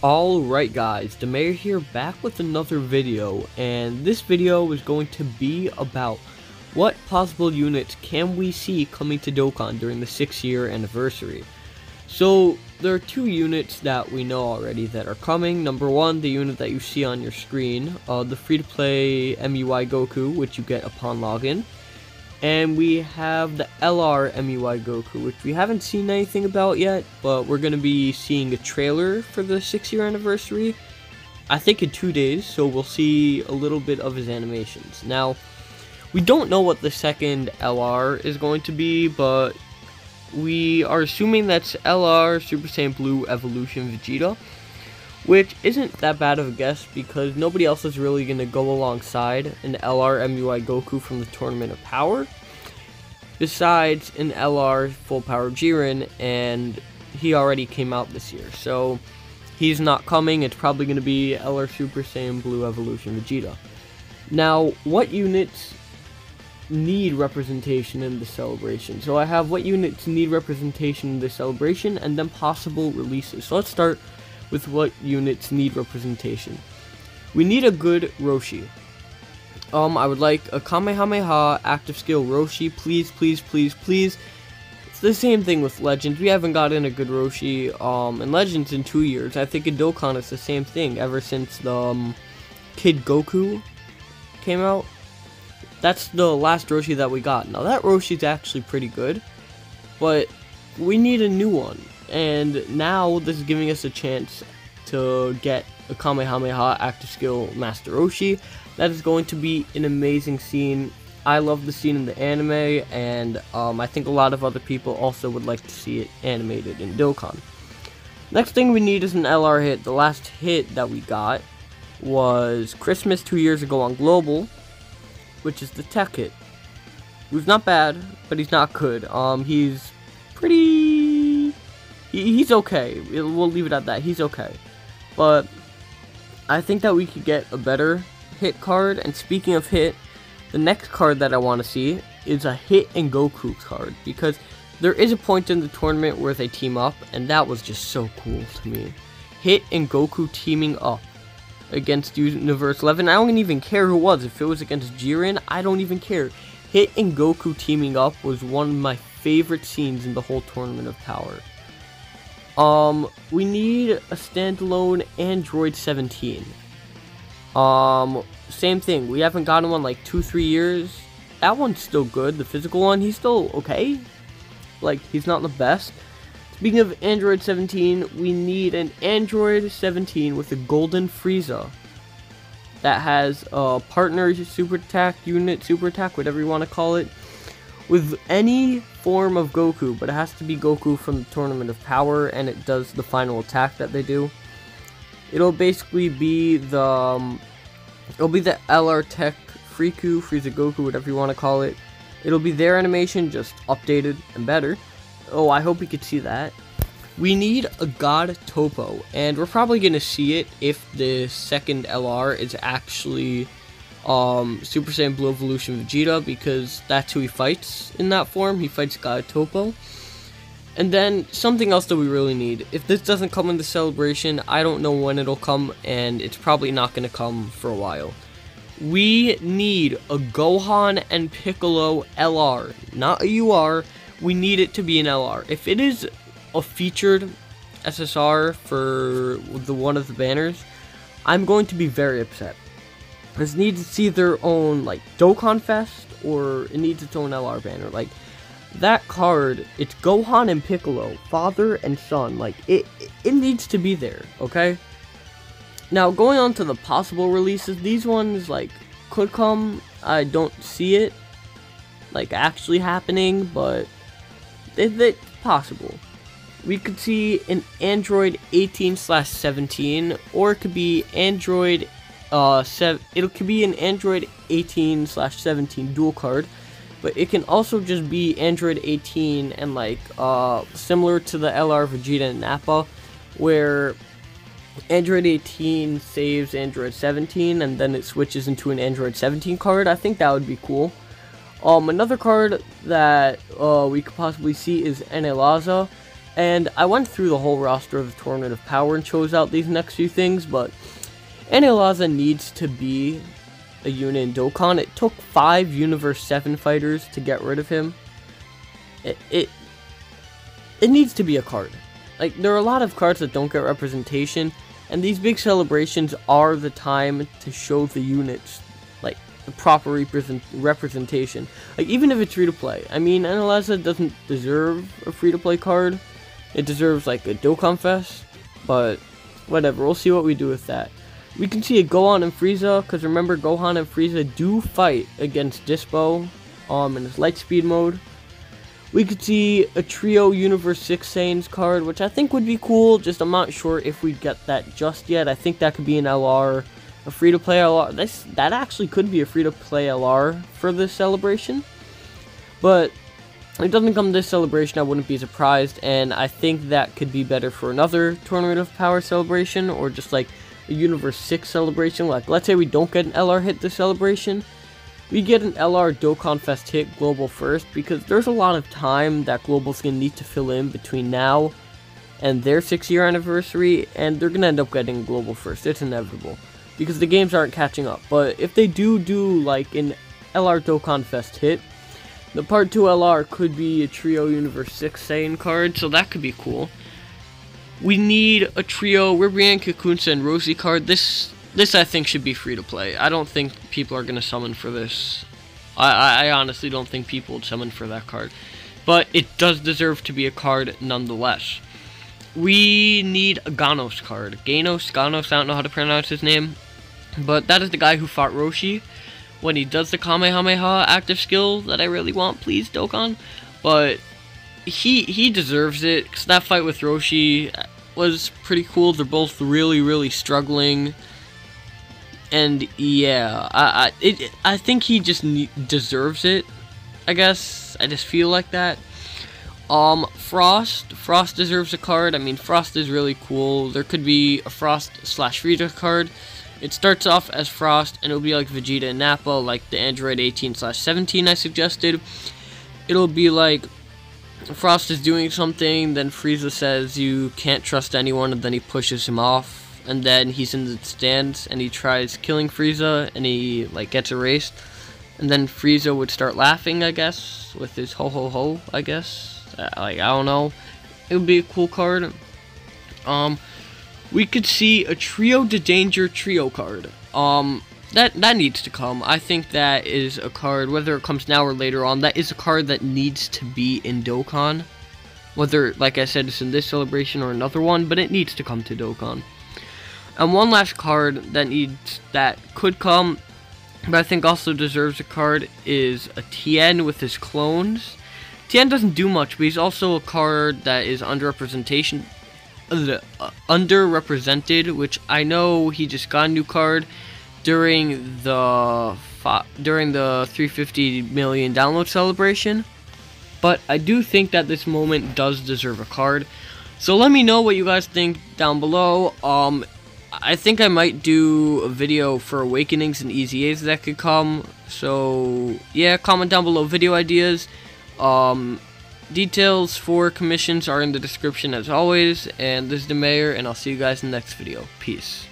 Alright guys, the mayor here back with another video, and this video is going to be about what possible units can we see coming to Dokkan during the 6-year anniversary. So there are two units that we know already that are coming. Number one, the unit that you see on your screen, the free-to-play MUI Goku, which you get upon login. And we have the LR MUI Goku, which we haven't seen anything about yet, but we're going to be seeing a trailer for the 6-year anniversary, I think in 2 days, so we'll see a little bit of his animations. Now, we don't know what the second LR is going to be, but we are assuming that's LR Super Saiyan Blue Evolution Vegeta, which isn't that bad of a guess because nobody else is really going to go alongside an LR MUI Goku from the Tournament of Power, besides an LR Full Power Jiren, and he already came out this year, so he's not coming. It's probably going to be LR Super Saiyan Blue Evolution Vegeta. Now, what units need representation in the celebration? So I have what units need representation in the celebration, and then possible releases. So let's start with what units need representation. We need a good Roshi. I would like a Kamehameha active skill Roshi, please, please, please, please. It's the same thing with Legends. We haven't gotten a good Roshi in Legends in 2 years. I think in Dokkan it's the same thing ever since the Kid Goku came out. That's the last Roshi that we got. Now that Roshi's actually pretty good, but we need a new one. And now this is giving us a chance to get a Kamehameha active skill Master Roshi. That is going to be an amazing scene. I love the scene in the anime, and I think a lot of other people also would like to see it animated in Dokkan. Next thing we need is an LR hit. The last hit that we got was Christmas 2 years ago on Global, which is the tech hit. He was not bad, but he's not good. He's pretty... He's okay. We'll leave it at that. He's okay. But I think that we could get a better hit card. And speaking of hit, the next card that I want to see is a Hit and Goku card, because there is a point in the tournament where they team up, and that was just so cool to me. Hit and Goku teaming up against Universe 11. I don't even care who it was. If it was against Jiren, I don't even care. Hit and Goku teaming up was one of my favorite scenes in the whole Tournament of Power. We need a standalone Android 17. Same thing. We haven't gotten one like 2-3 years. That one's still good. The physical one, he's still okay. Like, he's not the best. Speaking of Android 17, we need an Android 17 with a golden Frieza that has a partner super attack, unit super attack, whatever you want to call it, with any form of Goku, but it has to be Goku from the Tournament of Power, and it does the final attack that they do. It'll basically be the LR Tech Friku, Frieza Goku, whatever you want to call it. It'll be their animation, just updated and better. Oh, I hope we could see that. We need a God Topo, and we're probably going to see it if the second LR is actually Super Saiyan Blue Evolution Vegeta, because that's who he fights in that form. He fights God Topo. And then something else that we really need. If this doesn't come in the celebration, I don't know when it'll come, and it's probably not going to come for a while. We need a Gohan and Piccolo LR, not a UR. We need it to be an LR. If it is a featured SSR for one of the banners, I'm going to be very upset. This needs to see their own, like, Dokkan Fest, or it needs its own LR banner. Like, that card, it's Gohan and Piccolo, father and son. Like, it needs to be there, okay? Now, going on to the possible releases, these ones, like, could come. I don't see it, like, actually happening, but it's possible. We could see an Android 18/17, or it could be Android it could be an Android 18/17 dual card, but it can also just be Android 18 and like similar to the LR Vegeta and Nappa, where Android 18 saves Android 17 and then it switches into an Android 17 card. I think that would be cool. Another card that we could possibly see is Enelaza. And I went through the whole roster of the Tournament of Power and chose out these next few things, but Anilaza needs to be a unit in Dokkan. It took 5 Universe 7 fighters to get rid of him. It needs to be a card. Like, there are a lot of cards that don't get representation, and these big celebrations are the time to show the units, like, the proper representation. Like, even if it's free-to-play. I mean, Anilaza doesn't deserve a free-to-play card. It deserves, like, a Dokkan Fest, but whatever, we'll see what we do with that. We can see a Gohan and Frieza, because remember, Gohan and Frieza do fight against Dispo in his Lightspeed mode. We could see a Trio Universe 6 Saiyans card, which I think would be cool, just I'm not sure if we'd get that just yet. I think that could be an LR, a free-to-play LR. That actually could be a free-to-play LR for this celebration. But if it doesn't come to this celebration, I wouldn't be surprised, and I think that could be better for another Tournament of Power celebration, or just like a Universe 6 celebration. Like, let's say we don't get an LR hit this celebration, we get an LR Dokkan Fest hit Global first, because there's a lot of time that Global's going to need to fill in between now and their 6-year anniversary, and they're going to end up getting Global first. It's inevitable, because the games aren't catching up. But if they do like an LR Dokkan Fest hit, the Part 2 LR could be a Trio Universe 6 Saiyan card, so that could be cool. We need a Trio Ribrian, Kakunsa, and Rosie card. This I think should be free to play. I don't think people are going to summon for this. I honestly don't think people would summon for that card. But it does deserve to be a card nonetheless. We need a Ganos card. Ganos, I don't know how to pronounce his name. But that is the guy who fought Roshi when he does the Kamehameha active skill that I really want, please, Dokkan. But he deserves it, because that fight with Roshi was pretty cool. They're both really struggling. And yeah, I think he just deserves it, I guess. I just feel like that. Frost deserves a card. I mean, Frost is really cool. There could be a Frost/Frieza card. It starts off as Frost, and it'll be like Vegeta and Nappa, like the Android 18/17 I suggested. It'll be like Frost is doing something, then Frieza says you can't trust anyone, and then he pushes him off, and then he's in the stands, and he tries killing Frieza, and he like gets erased, and then Frieza would start laughing, I guess, with his ho ho ho, I guess. Like, I don't know. It would be a cool card. We could see a Trio to Danger Trio card. That needs to come. I think that is a card, whether it comes now or later on, that is a card that needs to be in Dokkan. Whether, like I said, it's in this celebration or another one, but it needs to come to Dokkan. And one last card that could come, but I think also deserves a card, is a Tien with his clones. Tien doesn't do much, but he's also a card that is underrepresented, which I know he just got a new card during the 350 million download celebration, but I do think that this moment does deserve a card. So let me know what you guys think down below. I think I might do a video for Awakenings and EZAs that could come, so yeah, comment down below video ideas. Details for commissions are in the description as always, and this is the Mayor, and I'll see you guys in the next video. Peace.